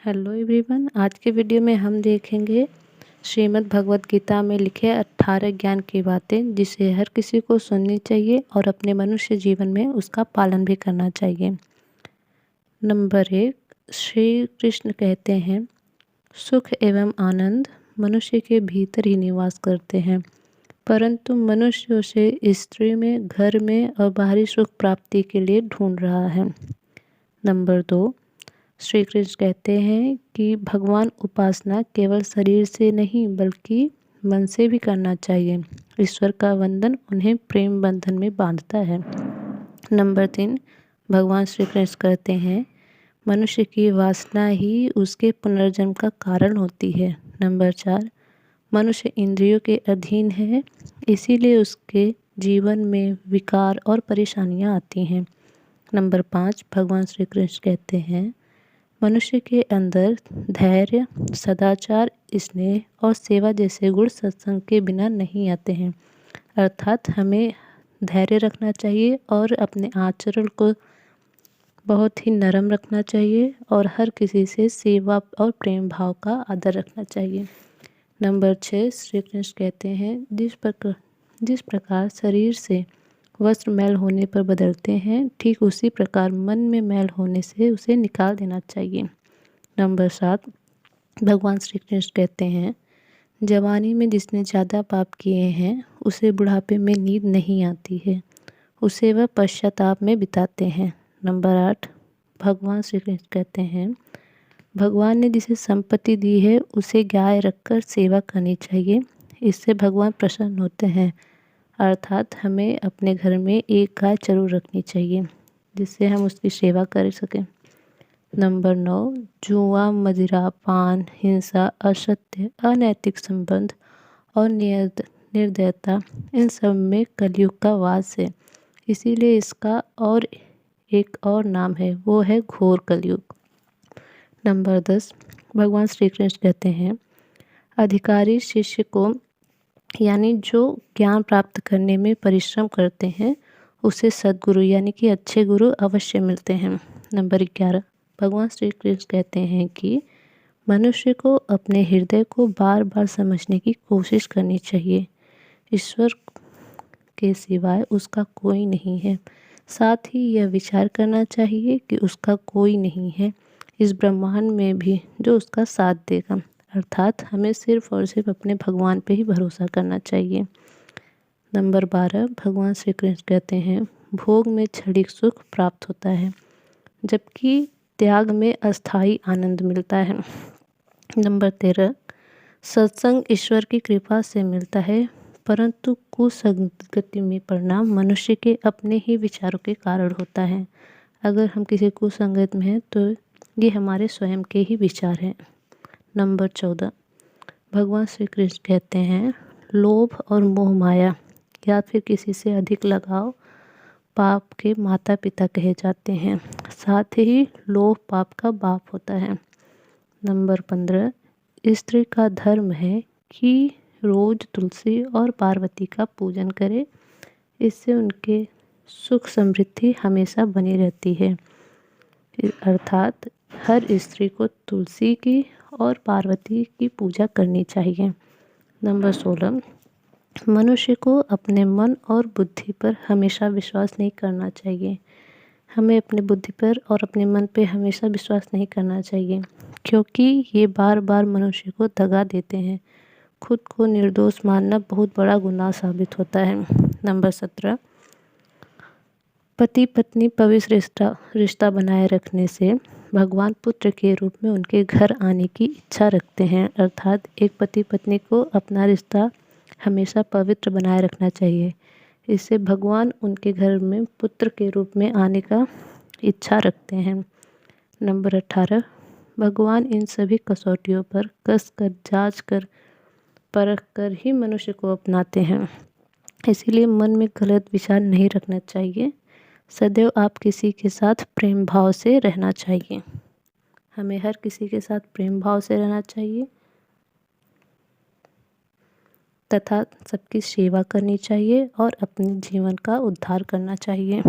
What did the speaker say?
Hello everyone, आज के video में हम देखेंगे श्रीमद् भगवत गीता में लिखे 18 ज्ञान की बातें जिसे हर किसी को सुननी चाहिए और अपने मनुष्य जीवन में उसका पालन भी करना चाहिए। नंबर 1, श्री कृष्ण कहते हैं, सुख एवं आनंद मनुष्य के भीतर ही निवास करते हैं, परंतु मनुष्य उसे स्त्री में, घर में और बाहरी सुख प्राप्ति के लिए ढूंढ रहा है। नंबर 2, श्री कृष्ण कहते हैं कि भगवान उपासना केवल शरीर से नहीं बल्कि मन से भी करना चाहिए। ईश्वर का वंदन उन्हें प्रेम बंधन में बांधता है। नंबर 3, भगवान श्री कृष्ण कहते हैं, मनुष्य की वासना ही उसके पुनर्जन्म का कारण होती है। नंबर 4, मनुष्य इंद्रियों के अधीन है, इसीलिए उसके जीवन में विकार और परेशानियां आती हैं। नंबर 5, भगवान श्री कृष्ण कहते हैं, मनुष्य के अंदर धैर्य, सदाचार, स्नेह और सेवा जैसे गुण सत्संग के बिना नहीं आते हैं। अर्थात हमें धैर्य रखना चाहिए और अपने आचरण को बहुत ही नरम रखना चाहिए और हर किसी से सेवा और प्रेम भाव का आदर रखना चाहिए। नंबर 6, श्री कृष्ण कहते हैं, जिस प्रकार शरीर से वस्त्र मैल होने पर बदलते हैं, ठीक उसी प्रकार मन में मैल होने से उसे निकाल देना चाहिए। नंबर 7, भगवान श्री कृष्ण कहते हैं, जवानी में जिसने ज़्यादा पाप किए हैं उसे बुढ़ापे में नींद नहीं आती है, उसे वह पश्चाताप में बिताते हैं। नंबर 8, भगवान श्री कृष्ण कहते हैं, भगवान ने जिसे संपत्ति दी है उसे गाय रखकर सेवा करनी चाहिए, इससे भगवान प्रसन्न होते हैं। अर्थात हमें अपने घर में एक गाय जरूर रखनी चाहिए जिससे हम उसकी सेवा कर सकें। नंबर 9, जुआ, मदिरा, पान, हिंसा, असत्य, अनैतिक संबंध और निर्दयता, इन सब में कलयुग का वास है, इसीलिए इसका और एक और नाम है, वो है घोर कलयुग। नंबर 10, भगवान श्री कृष्ण कहते हैं, अधिकारी शिष्य को यानी जो ज्ञान प्राप्त करने में परिश्रम करते हैं उसे सद्गुरु यानी कि अच्छे गुरु अवश्य मिलते हैं। नंबर 11, भगवान श्री कृष्ण कहते हैं कि मनुष्य को अपने हृदय को बार बार समझने की कोशिश करनी चाहिए। ईश्वर के सिवाय उसका कोई नहीं है, साथ ही यह विचार करना चाहिए कि उसका कोई नहीं है इस ब्रह्मांड में भी जो उसका साथ देगा। अर्थात हमें सिर्फ और सिर्फ अपने भगवान पे ही भरोसा करना चाहिए। नंबर 12, भगवान श्री कृष्ण कहते हैं, भोग में क्षणिक सुख प्राप्त होता है जबकि त्याग में अस्थायी आनंद मिलता है। नंबर 13, सत्संग ईश्वर की कृपा से मिलता है, परंतु कुसंगति में पड़ना मनुष्य के अपने ही विचारों के कारण होता है। अगर हम किसी कुसंगत में हैं तो ये हमारे स्वयं के ही विचार हैं। नंबर 14, भगवान श्री कृष्ण कहते हैं, लोभ और मोह माया या फिर किसी से अधिक लगाव पाप के माता पिता कहे जाते हैं, साथ ही लोभ पाप का बाप होता है। नंबर 15, स्त्री का धर्म है कि रोज तुलसी और पार्वती का पूजन करे, इससे उनके सुख समृद्धि हमेशा बनी रहती है। अर्थात हर स्त्री को तुलसी की और पार्वती की पूजा करनी चाहिए। नंबर 16, मनुष्य को अपने मन और बुद्धि पर हमेशा विश्वास नहीं करना चाहिए। हमें अपने बुद्धि पर और अपने मन पे हमेशा विश्वास नहीं करना चाहिए, क्योंकि ये बार बार मनुष्य को दगा देते हैं। खुद को निर्दोष मानना बहुत बड़ा गुनाह साबित होता है। नंबर 17, पति पत्नी पवित्र रिश्ता बनाए रखने से भगवान पुत्र के रूप में उनके घर आने की इच्छा रखते हैं। अर्थात एक पति पत्नी को अपना रिश्ता हमेशा पवित्र बनाए रखना चाहिए, इससे भगवान उनके घर में पुत्र के रूप में आने का इच्छा रखते हैं। नंबर 18, भगवान इन सभी कसौटियों पर कस कर, जाँच कर, परख कर ही मनुष्य को अपनाते हैं, इसीलिए मन में गलत विचार नहीं रखना चाहिए। सदैव आप किसी के साथ प्रेम भाव से रहना चाहिए। हमें हर किसी के साथ प्रेम भाव से रहना चाहिए तथा सबकी सेवा करनी चाहिए और अपने जीवन का उद्धार करना चाहिए।